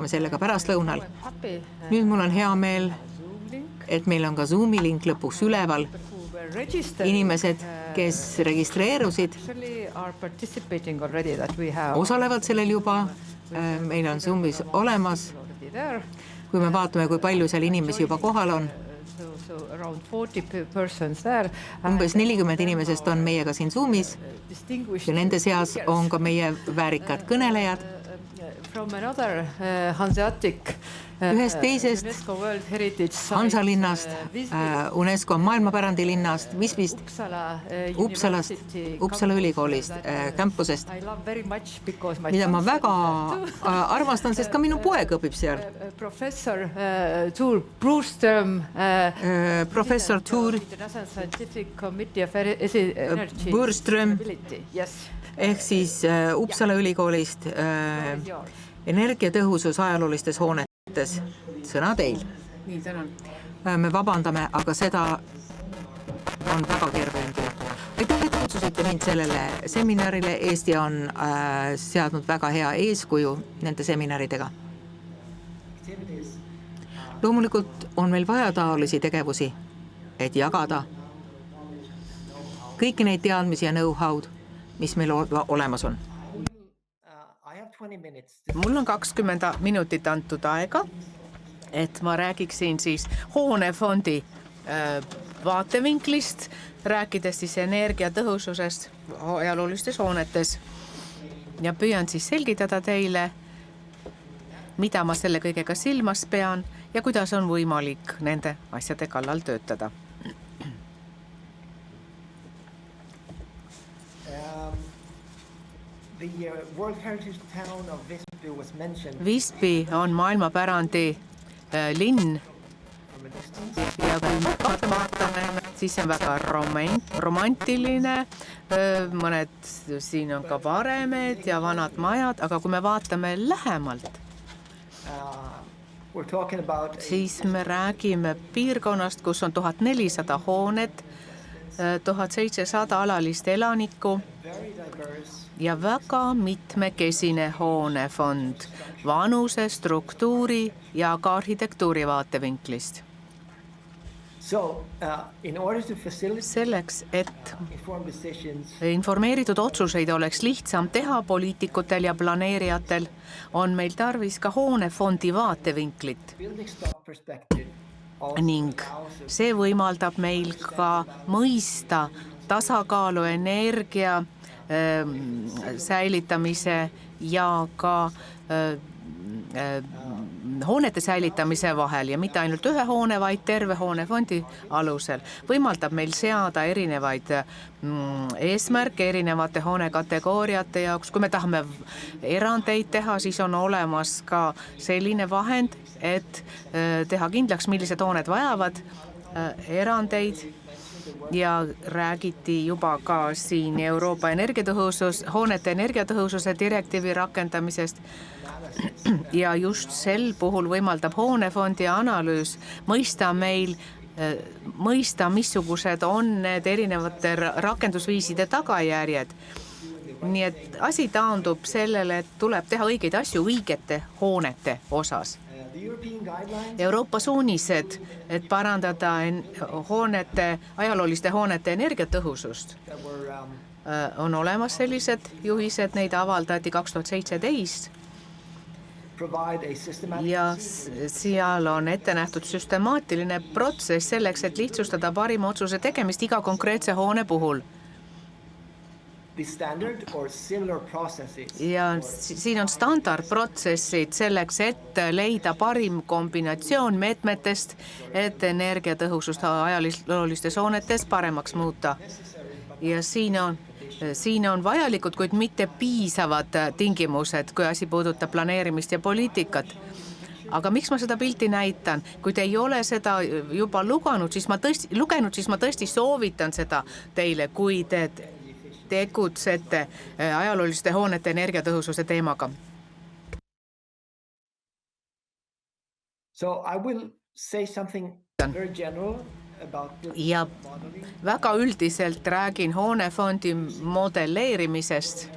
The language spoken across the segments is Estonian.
sellega pärastlõunal. Nüüd mul on hea meel, et meil on ka Zoomi link lõpuks üleval. Inimesed, kes registreerusid, osalevad sellel juba. Meil on Zoomis olemas. Kui me vaatame, kui palju seal inimesi juba kohal on, umbes 40 inimesest on meiega siin Zoomis ja nende seas on ka meie väärikad kõnelejad. Ühest teisest Hansalinnast, UNESCO maailmapärandilinnast, Visbist, Uppsalast, Uppsala ülikoolist, campusest, mida ma väga armastan, sest ka minu poeg õpib seal. Professor Burström ehk siis Uppsala ülikoolist energiatõhusus ajaloolistes hoonetes. Sõna teil. Nii, tänan. Me vabandame, aga seda on väga keeruline. Aitäh, et kutsusite mind sellele seminarile. Eesti on seadnud väga hea eeskuju nende seminaridega. Loomulikult on meil vaja taolisi tegevusi, et jagada kõiki neid teadmisi ja know-how'd, mis meil olemas on. Mul on 20 minutit antud aega, et ma räägiksin siis hoonefondi vaatevinklist, rääkides siis energiatõhususest ajaloolistes hoonetes ja püüan siis selgitada teile, mida ma selle kõigega silmas pean ja kuidas on võimalik nende asjade kallal töötada. Visby on maailmapärandi linn ja kui me vaatame, siis on väga romantiline, mõned siin on ka varemed ja vanad majad, aga kui me vaatame lähemalt, siis me räägime piirkonnast, kus on 1400 hoonet, 1700 alalist elanikku ja väga mitmekesine hoonefond vanuse, struktuuri ja ka arhitektuuri vaatevinklist. Selleks, et informeeritud otsuseid oleks lihtsam teha poliitikutel ja planeerijatel, on meil tarvis ka hoonefondi vaatevinklit. Ning see võimaldab meil ka mõista tasakaalu energia säilitamise ja ka hoonete säilitamise vahel ja mitte ainult ühe hoone, vaid terve hoonefondi alusel. Võimaldab meil seada erinevaid eesmärke erinevate hoonekategooriate jaoks. Kui me tahame erandeid teha, siis on olemas ka selline vahend, et teha kindlaks, millised hooned vajavad erandeid. Ja räägiti juba ka siin Euroopa hoonete energiatõhususe direktiivi rakendamisest ja just sel puhul võimaldab hoonefondi analüüs mõista, missugused on need erinevate rakendusviiside tagajärjed. Nii et asi taandub sellele, et tuleb teha õigeid asju õigete hoonete osas. Euroopa suunised, et parandada ajalooliste hoonete energiatõhusust, on olemas sellised juhised, neid avaldati 2017 ja seal on ette nähtud süstemaatiline protsess selleks, et lihtsustada parima otsuse tegemist iga konkreetse hoone puhul. Ja siin on standardprotsessid selleks, et leida parim kombinatsioon meetmetest, et energiatõhusust ajaloolistes hoonetes paremaks muuta. Ja siin on vajalikud, kuid mitte piisavad tingimused, kui asi puudutab planeerimist ja poliitikat. Aga miks ma seda pilti näitan? Kui te ei ole seda juba lugenud, siis ma tõesti soovitan seda teile, kui te tegutsete ajalooliste hoonete energiatõhususe teemaga. Ja väga üldiselt räägin hoonefondi modelleerimisest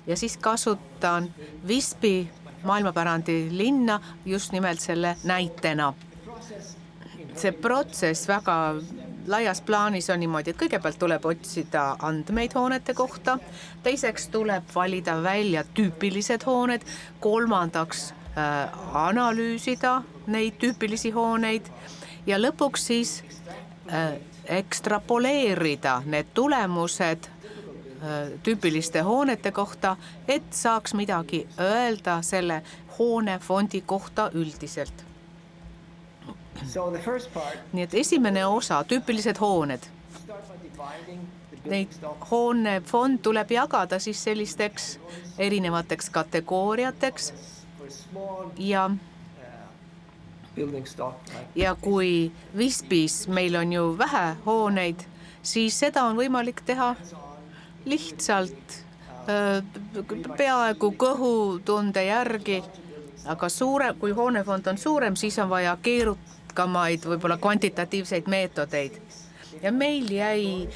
ja siis kasutan Visby maailmapärandi linna just nimelt selle näitena. See protsess väga laias plaanis on niimoodi, et kõigepealt tuleb otsida andmeid hoonete kohta, teiseks tuleb valida välja tüüpilised hooned, kolmandaks analüüsida neid tüüpilisi hooneid ja lõpuks siis ekstrapoleerida need tulemused tüüpiliste hoonete kohta, et saaks midagi öelda selle hoonefondi kohta üldiselt. Nii et esimene osa, tüüpilised hooned. Neid hoonefond tuleb jagada siis sellisteks erinevateks kategooriateks ja kui Visbys meil on ju vähe hooneid, siis seda on võimalik teha lihtsalt peaaegu kõhutunde järgi, aga kui hoonefond on suurem, siis on vaja keerukamaid võib-olla kvantitatiivseid meetodeid. Ja meil jäi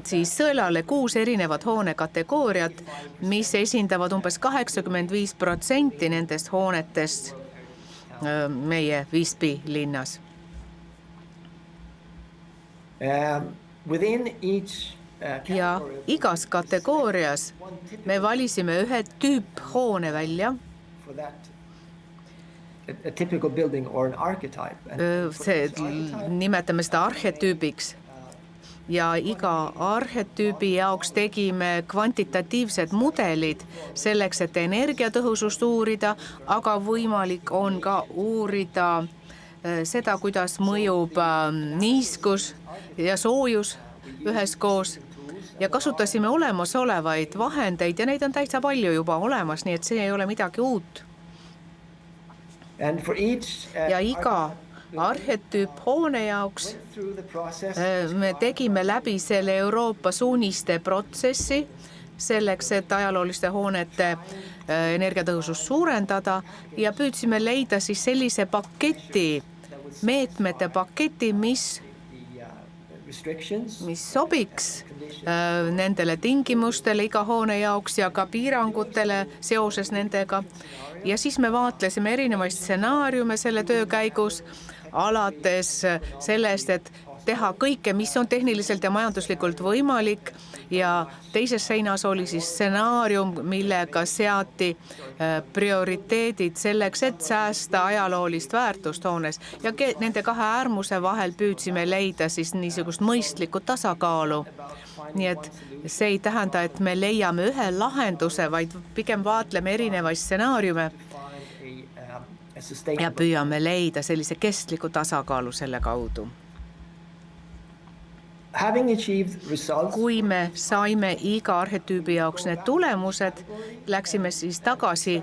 siis sõelale 6 erinevat hoonekategooriat, mis esindavad umbes 85% nendest hoonetest meie Visby linnas. Ja igas kategoorias me valisime ühe tüüphoone välja. Nimetame seda arhetüübiks ja iga arhetüübi jaoks tegime kvantitatiivsed mudelid selleks, et energiatõhusust uurida, aga võimalik on ka uurida seda, kuidas mõjub niiskus ja soojus üheskoos ja kasutasime olemasolevaid vahendeid ja neid on täitsa palju juba olemas, nii et see ei ole midagi uut. Ja iga arhetüüp hoone jaoks me tegime läbi selle Euroopa suuniste protsessi selleks, et ajalooliste hoonete energiatõhusust suurendada ja püüdsime leida siis sellise paketi, meetmete paketi, mis sobiks nendele tingimustele iga hoone jaoks ja ka piirangutele seoses nendega. Ja siis me vaatlesime erinevaid stsenaariume selle töö käigus, alates sellest, et teha kõike, mis on tehniliselt ja majanduslikult võimalik ja teises seinas oli siis stsenaarium, millega seati prioriteedid selleks, et säästa ajaloolist väärtust hoones ja nende kahe äärmuse vahel püüdsime leida siis niisugust mõistlikku tasakaalu. Nii et see ei tähenda, et me leiame ühe lahenduse, vaid pigem vaatleme erinevaid stsenaariume ja püüame leida sellise kestliku tasakaalu selle kaudu. Kui me saime iga arhetüübi jaoks need tulemused, läksime siis tagasi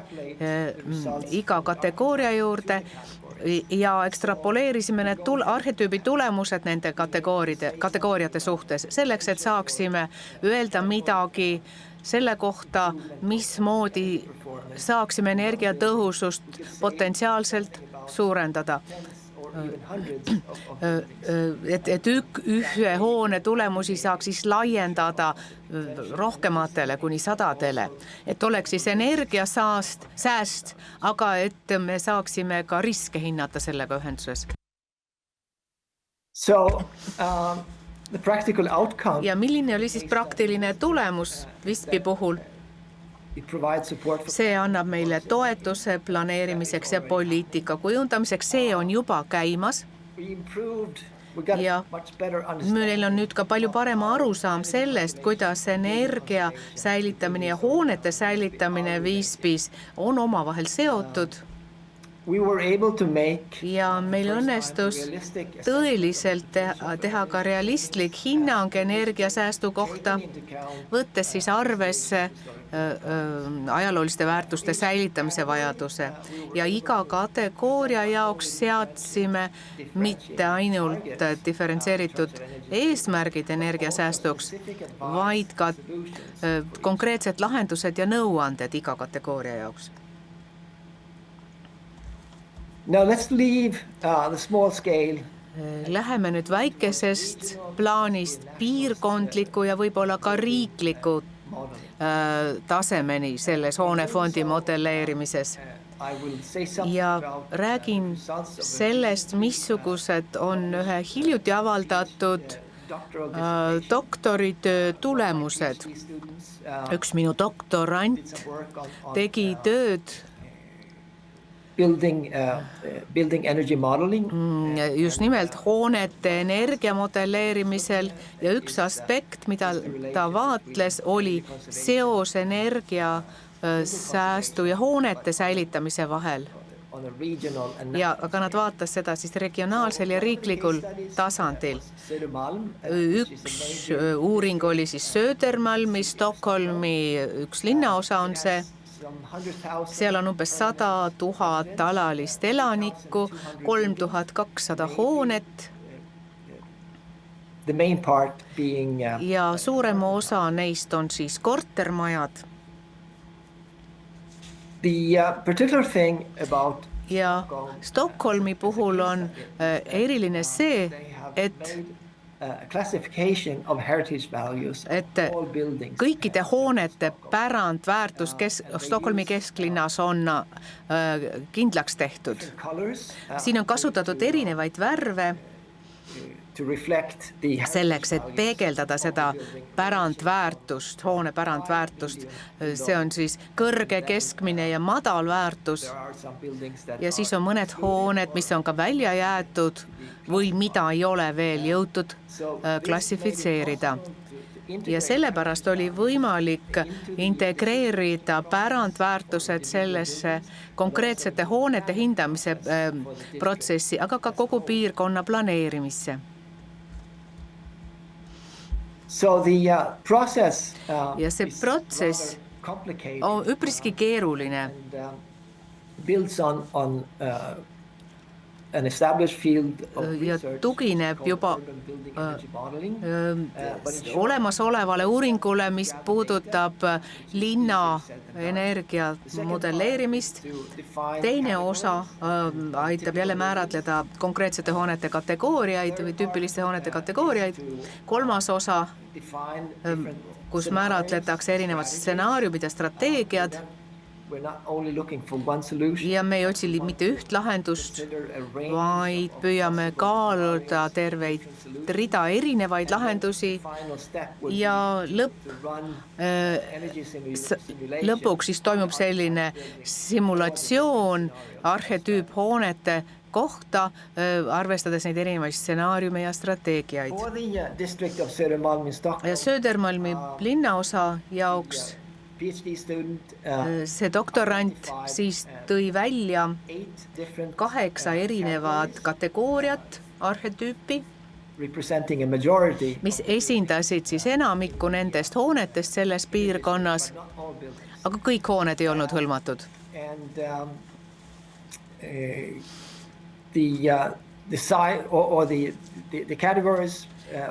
iga kategooria juurde ja ekstrapoleerisime need arhetüübi tulemused nende kategooriate suhtes, selleks, et saaksime öelda midagi selle kohta, mismoodi saaksime energiatõhusust potentsiaalselt suurendada. Et ühe hoone tulemusi saaks siis laiendada rohkematele kuni 100-tele, et oleks siis energiasääst, aga et me saaksime ka riske hinnata sellega ühenduses. Ja milline oli siis praktiline tulemus Visby puhul? See annab meile toetuse planeerimiseks ja poliitika kujundamiseks, see on juba käimas ja meil on nüüd ka palju parem arusaam sellest, kuidas energia säilitamine ja hoonete säilitamine Visbys on omavahel seotud. Ja meil õnnestus tõeliselt teha ka realistlik hinnang energiasäästu kohta, võttes siis arvesse ajalooliste väärtuste säilitamise vajaduse. Ja iga kategooria jaoks seadsime mitte ainult diferentseeritud eesmärgid energiasäästuks, vaid ka konkreetsed lahendused ja nõuanded iga kategooria jaoks. Now let's leave the small scale. Läheme nüüd väikesest plaanist piirkondliku ja võib-olla ka riikliku tasemeni selles hoonefondi modelleerimises. Ja räägin sellest, missugused on ühe hiljuti avaldatud doktoritöö tulemused. Üks minu doktorant tegi tööd building energy modeling. Just nimelt hoonete energia modelleerimisel ja üks aspekt, mida ta vaatles, oli seos energia säästu ja hoonete säilitamise vahel. Ja aga nad vaatas seda siis regionaalsel ja riiklikul tasandil. Üks uuring oli siis Södermalmi, Stockholmi üks linnaosa on see. Seal on umbes 100 000 alalist elanikku, 3200 hoonet. Ja suurema osa neist on siis kortermajad. Ja Stockholmi puhul on eriline see, et kõikide hoonete pärandväärtus Stockholmi kesklinnas on kindlaks tehtud. Siin on kasutatud erinevaid värve selleks, et peegeldada seda pärandväärtust, hoone pärandväärtust. See on siis kõrge, keskmine ja madal väärtus. Ja siis on mõned hooned, mis on ka välja jäetud või mida ei ole veel jõutud klassifitseerida. Ja sellepärast oli võimalik integreerida pärandväärtused sellesse konkreetsete hoonete hindamise protsessi, aga ka kogu piirkonna planeerimisse. Ja see protsess on üpriski keeruline. Ja tugineb juba olemasolevale uuringule, mis puudutab linna energia modelleerimist. Teine osa aitab jälle määratleda konkreetsete hoonete kategooriaid või tüüpiliste hoonete kategooriaid. Kolmas osa, kus määratletakse erinevad stsenaariumid ja strateegiad. Ja me ei otsi mitte üht lahendust, vaid püüame kaaluda terveid rida erinevaid lahendusi ja lõpuks siis toimub selline simulatsioon arhetüüphoonete kohta, arvestades neid erinevaid stsenaariume ja strateegiaid. Ja Södermalmi linnaosa jaoks see doktorant siis tõi välja 8 erinevat kategooriat, arhetüüpi, mis esindasid siis enamikku nendest hoonetest selles piirkonnas, aga kõik hooned ei olnud hõlmatud.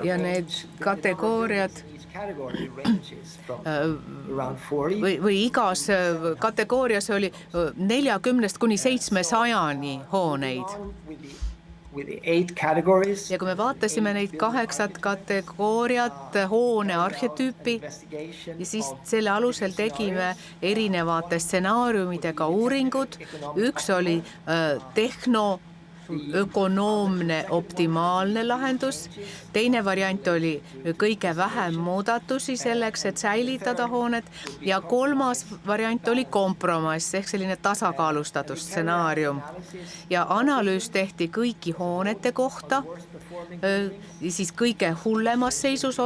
Ja need kategooriad või igas kategoorias oli 40 kuni 700 hooneid. Ja kui me vaatasime neid 8 kategooriat hoone arhetüüpi ja siis selle alusel tegime erinevate stsenaariumidega uuringud. Üks oli ökonoomne optimaalne lahendus. Teine variant oli kõige vähem muudatusi selleks, et säilitada hoonet. Ja kolmas variant oli kompromiss, ehk selline tasakaalustatud stsenaarium. Ja analüüs tehti kõiki hoonete kohta, siis kõige hullemas seisus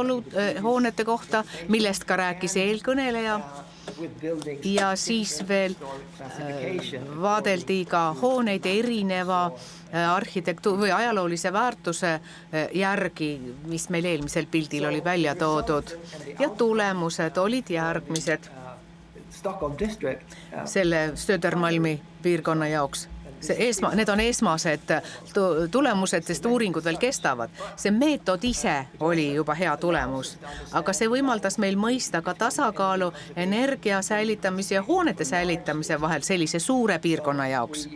hoonete kohta, millest ka rääkis eelkõneleja. Ja siis veel vaadeldi ka hooneid erineva arhitektuuri või ajaloolise väärtuse järgi, mis meil eelmisel pildil oli välja toodud. Ja tulemused olid järgmised selle Södermalmi piirkonna jaoks. Need on esmased tulemused, sest uuringud veel kestavad. See meetod ise oli juba hea tulemus, aga see võimaldas meil mõista ka tasakaalu energia säilitamise ja hoonete säilitamise vahel sellise suure piirkonna jaoks.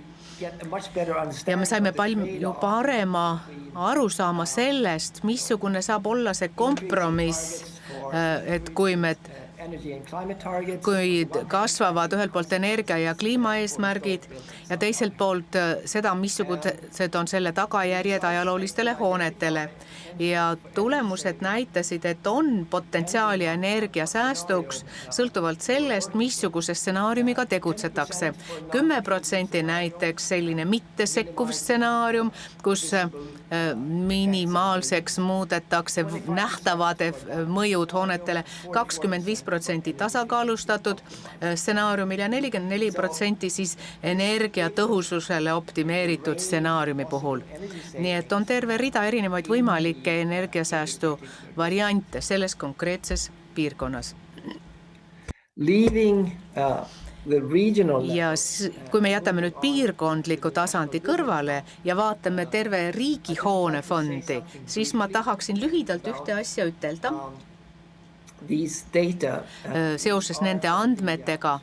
Ja me saime palju parema arusaama sellest, missugune saab olla see kompromiss, et kui me energy and climate targets. kui kasvavad ühelt poolt energia- ja kliimaeesmärgid ja teiselt poolt seda, missugused on selle tagajärjed ajaloolistele hoonetele. Ja tulemused näitasid, et on potentsiaali energiasäästuks sõltuvalt sellest, missuguse stsenaariumiga tegutsetakse. 10% näiteks selline mittesekkuv stsenaarium, kus minimaalseks muudetakse nähtavad mõjud hoonetele, 25% tasakaalustatud stsenaariumil ja 44% siis energiatõhususele optimeeritud stsenaariumi puhul. Nii et on terve rida erinevaid võimalikke energiasäästu variante selles konkreetses piirkonnas. Leaving the regional Ja kui me jätame nüüd piirkondliku tasandi kõrvale ja vaatame terve riigi hoonefondi, siis ma tahaksin lühidalt ühte asja ütelda these data seoses nende andmetega,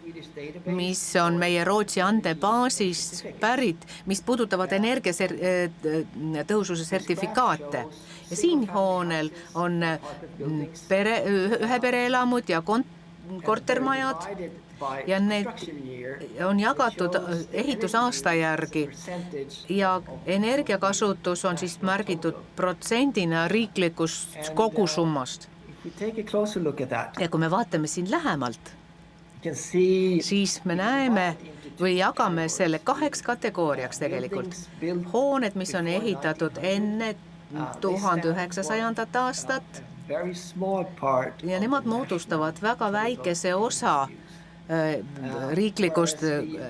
mis on meie Rootsi andebaasist pärit, mis puudutavad energiatõhususe sertifikaate. Ja siin hoonel on ühe pereelamud ja kortermajad ja need on jagatud ehitusaasta järgi ja energiakasutus on siis märgitud protsendina riiklikust kogusummast. Ja kui me vaatame siin lähemalt, siis me näeme või jagame selle 2 kategooriaks tegelikult. Hooned, mis on ehitatud enne 1900. aastat ja nemad moodustavad väga väikese osa riiklikust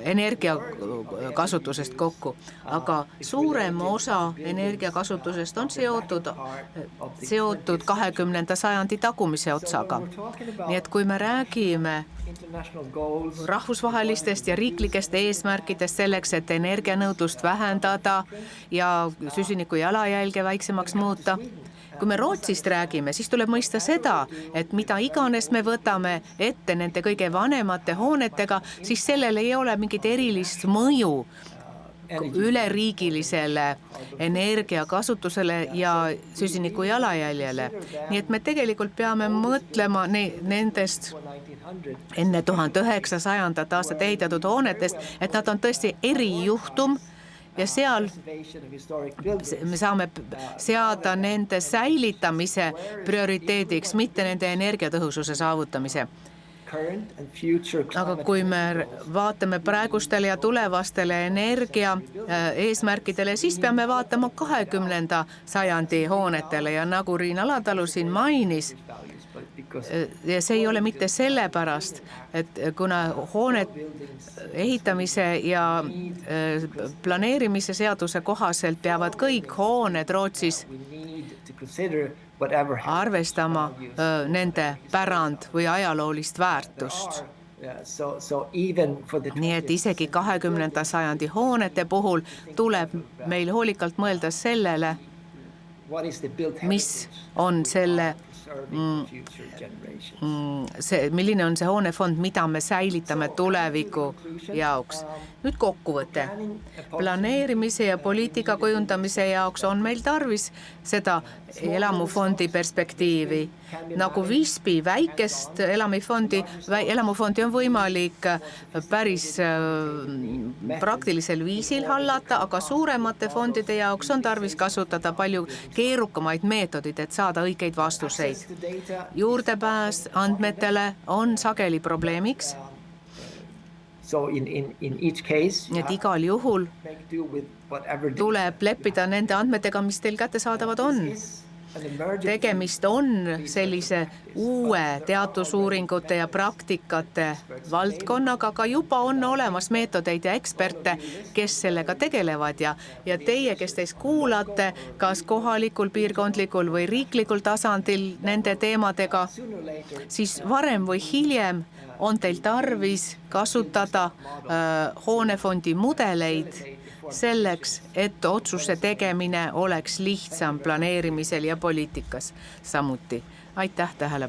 energiakasutusest kokku, aga suurem osa energiakasutusest on seotud 20. sajandi tagumise otsaga. Nii et kui me räägime rahvusvahelistest ja riiklikest eesmärkidest selleks, et energianõudlust vähendada ja süsiniku jalajälge väiksemaks muuta, kui me Rootsist räägime, siis tuleb mõista seda, et mida iganes me võtame ette nende kõige vanemate hoonetega, siis sellel ei ole mingit erilist mõju üleriigilisele energiakasutusele ja süsiniku jalajäljele. Nii et me tegelikult peame mõtlema nendest enne 1900. aastat ehitatud hoonetest, et nad on tõesti erijuhtum ja seal me saame seada nende säilitamise prioriteediks, mitte nende energiatõhususe saavutamise. Aga kui me vaatame praegustele ja tulevastele energia eesmärkidele, siis peame vaatama 20. sajandi hoonetele ja nagu Riin Alatalu siin mainis, ja see ei ole mitte sellepärast, et kuna hoonet ehitamise ja planeerimise seaduse kohaselt peavad kõik hooned Rootsis arvestama nende pärand või ajaloolist väärtust. Nii et isegi 20. sajandi hoonete puhul tuleb meil hoolikalt mõelda sellele, mis on selle milline on see hoonefond, mida me säilitame tuleviku jaoks. Nüüd kokkuvõte. Planeerimise ja poliitika kujundamise jaoks on meil tarvis seda elamufondi perspektiivi. Nagu Visby väikest elamufondi on võimalik päris praktilisel viisil hallata, aga suuremate fondide jaoks on tarvis kasutada palju keerukamaid meetodid, et saada õigeid vastuseid. Juurdepääs andmetele on sageli probleemiks. Et igal juhul tuleb leppida nende andmetega, mis teil kättesaadavad on. Tegemist on sellise uue teadusuuringute ja praktikate valdkonnaga, aga juba on olemas meetodeid ja eksperte, kes sellega tegelevad ja teie, kes teist kuulate, kas kohalikul, piirkondlikul või riiklikul tasandil nende teemadega, siis varem või hiljem on teil tarvis kasutada hoonefondi mudeleid selleks, et otsuse tegemine oleks lihtsam planeerimisel ja poliitikas samuti. Aitäh tähelepanu!